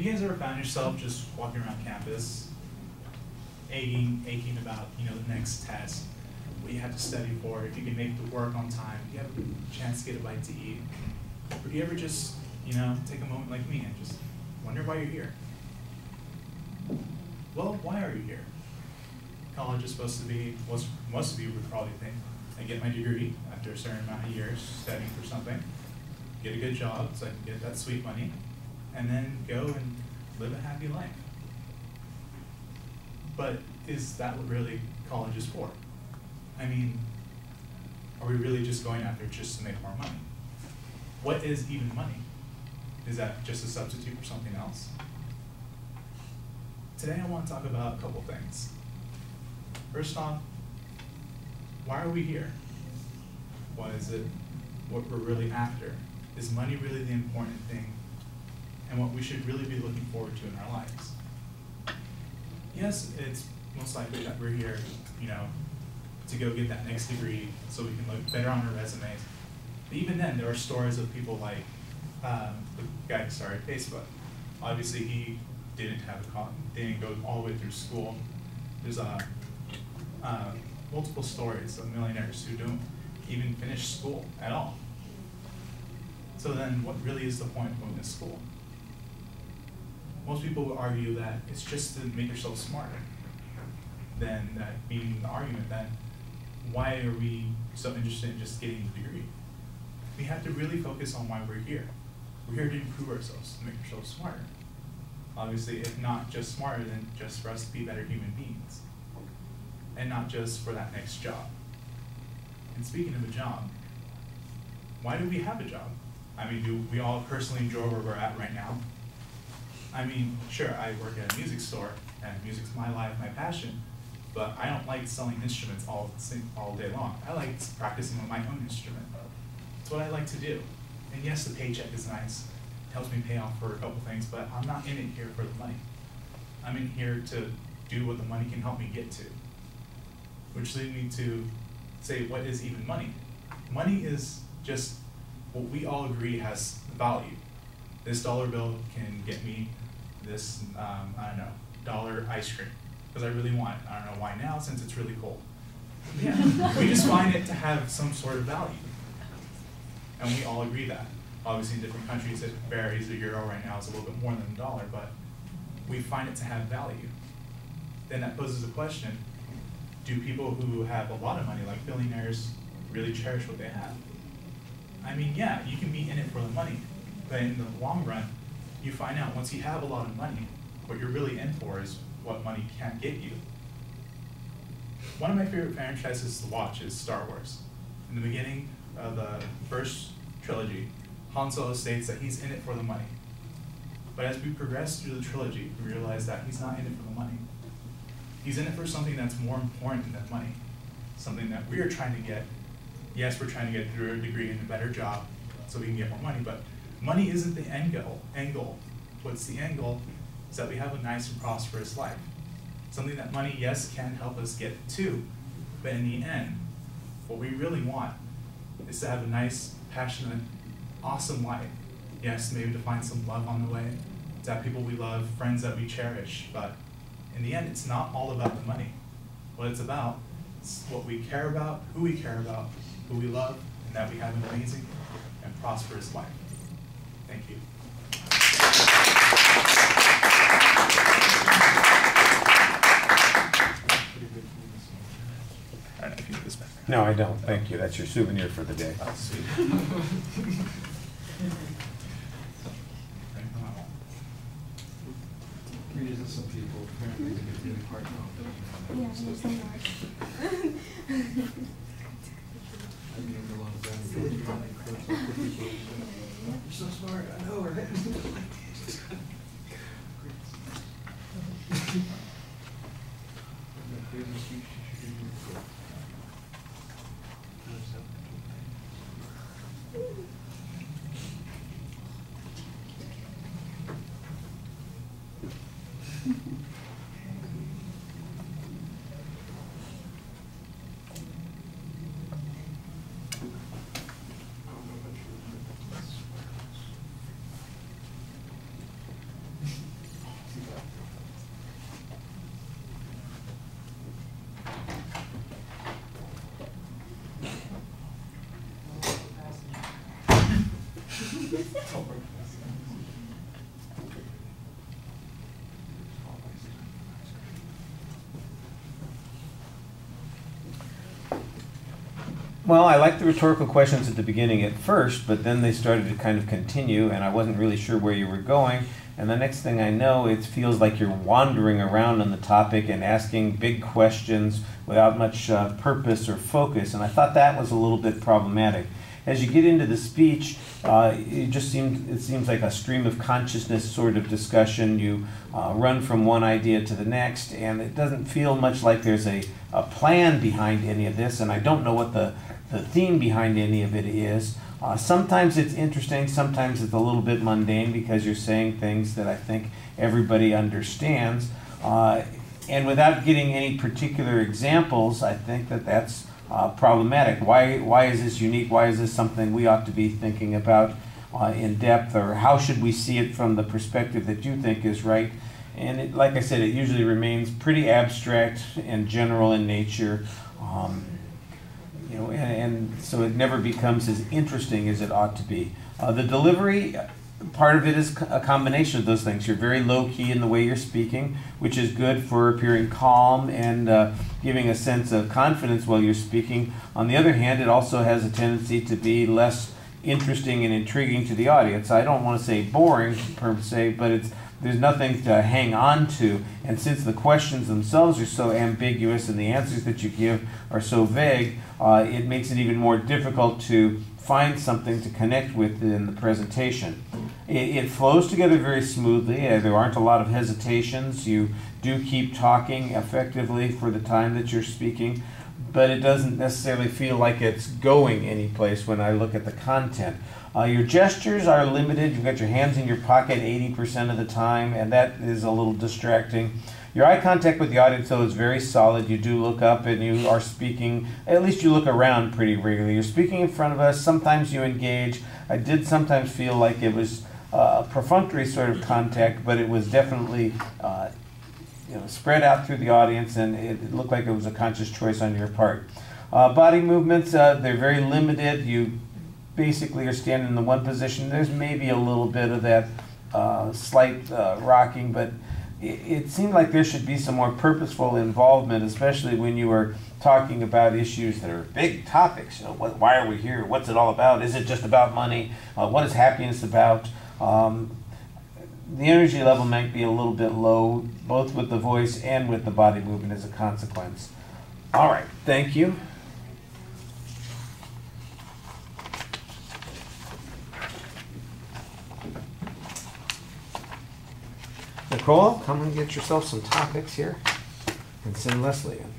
Have you guys ever found yourself just walking around campus, aching about, the next test, what you have to study for, if you can make the work on time, if you have a chance to get a bite to eat? Or do you ever just, take a moment like me and just wonder why you're here? Well, why are you here? College is supposed to be, most of you would probably think, I get my degree after a certain amount of years studying for something, get a good job so I can get that sweet money, and then go and live a happy life. But is that what really college is for? I mean, are we really just going after just to make more money? What is even money? Is that just a substitute for something else? Today I want to talk about a couple things. First off, why are we here? What is it, what we're really after? Is money really the important thing? And what we should really be looking forward to in our lives? Yes, it's most likely that we're here, to go get that next degree so we can look better on our resumes. But even then, there are stories of people like the guy who started Facebook. Obviously, he didn't go all the way through school. There's multiple stories of millionaires who don't even finish school at all. So then, what really is the point of going to school? Most people would argue that it's just to make yourself smarter. Then that being the argument, then why are we so interested in just getting the degree? We have to really focus on why we're here. We're here to improve ourselves, to make ourselves smarter. Obviously, if not just smarter, then just for us to be better human beings. And not just for that next job. And speaking of a job, why do we have a job? I mean, do we all personally enjoy where we're at right now? I mean, sure, I work at a music store, and music's my life, my passion, but I don't like selling instruments all day long. I like practicing on my own instrument. It's what I like to do. And yes, the paycheck is nice. It helps me pay off for a couple things, but I'm not in it here for the money. I'm in here to do what the money can help me get to. Which leads me to say, what is even money? Money is just what we all agree has value. This dollar bill can get me this, dollar ice cream, because I really want it. I don't know why now, since it's really cold. Yeah, we just find it to have some sort of value. And we all agree that. Obviously in different countries it varies. The euro right now is a little bit more than a dollar, but we find it to have value. Then that poses a question, do people who have a lot of money, like billionaires, really cherish what they have? I mean, yeah, you can be in it for the money, but in the long run, you find out once you have a lot of money, what you're really in for is what money can't get you. One of my favorite franchises to watch is Star Wars. In the beginning of the first trilogy, Han Solo states that he's in it for the money. But as we progress through the trilogy, we realize that he's not in it for the money. He's in it for something that's more important than money. Something that we are trying to get. Yes, we're trying to get through a degree and a better job so we can get more money, but money isn't the end goal. What's the end goal is that we have a nice and prosperous life. Something that money, yes, can help us get to, but in the end, what we really want is to have a nice, passionate, awesome life. Yes, maybe to find some love on the way, to have people we love, friends that we cherish, but in the end, it's not all about the money. What it's about is what we care about, who we love, and that we have an amazing and prosperous life. Thank you. I don't know if you need this back. No, I don't. Thank you. That's your souvenir for the day. Oh, sweet. Some people apparently get really hard now. Yeah, there's some more. I gained a lot of value. You're so smart, I know, right? Well, I liked the rhetorical questions at the beginning at first, but then they started to kind of continue, and I wasn't really sure where you were going. And the next thing I know, it feels like you're wandering around on the topic and asking big questions without much purpose or focus, and I thought that was a little bit problematic. As you get into the speech, it seems like a stream of consciousness sort of discussion. You run from one idea to the next, and it doesn't feel much like there's a plan behind any of this, and I don't know what the theme behind any of it is. Sometimes it's interesting, sometimes it's a little bit mundane because you're saying things that I think everybody understands. And without getting any particular examples, I think that that's problematic. Why is this unique? Why is this something we ought to be thinking about in depth? Or how should we see it from the perspective that you think is right? And it, like I said, it usually remains pretty abstract and general in nature. You know, and so it never becomes as interesting as it ought to be. The delivery, part of it is a combination of those things. You're very low-key in the way you're speaking, which is good for appearing calm and giving a sense of confidence while you're speaking. On the other hand, it also has a tendency to be less interesting and intriguing to the audience. I don't want to say boring per se, but there's nothing to hang on to. And since the questions themselves are so ambiguous and the answers that you give are so vague, it makes it even more difficult to find something to connect with in the presentation. It flows together very smoothly. There aren't a lot of hesitations. You do keep talking effectively for the time that you're speaking, but it doesn't necessarily feel like it's going anyplace when I look at the content. Your gestures are limited. You've got your hands in your pocket 80% of the time, and that is a little distracting. Your eye contact with the audience, though, is very solid. You do look up and you are speaking, at least you look around pretty regularly. You're speaking in front of us. Sometimes you engage. I did sometimes feel like it was a perfunctory sort of contact, but it was definitely spread out through the audience, and it looked like it was a conscious choice on your part. Body movements, they're very limited. You basically are standing in the one position. There's maybe a little bit of that slight rocking, but it seemed like there should be some more purposeful involvement, especially when you are talking about issues that are big topics. You know, why are we here? What's it all about? Is it just about money? What is happiness about? The energy level might be a little bit low, both with the voice and with the body movement as a consequence. All right, thank you. Nicole, come and get yourself some topics here and send Leslie in.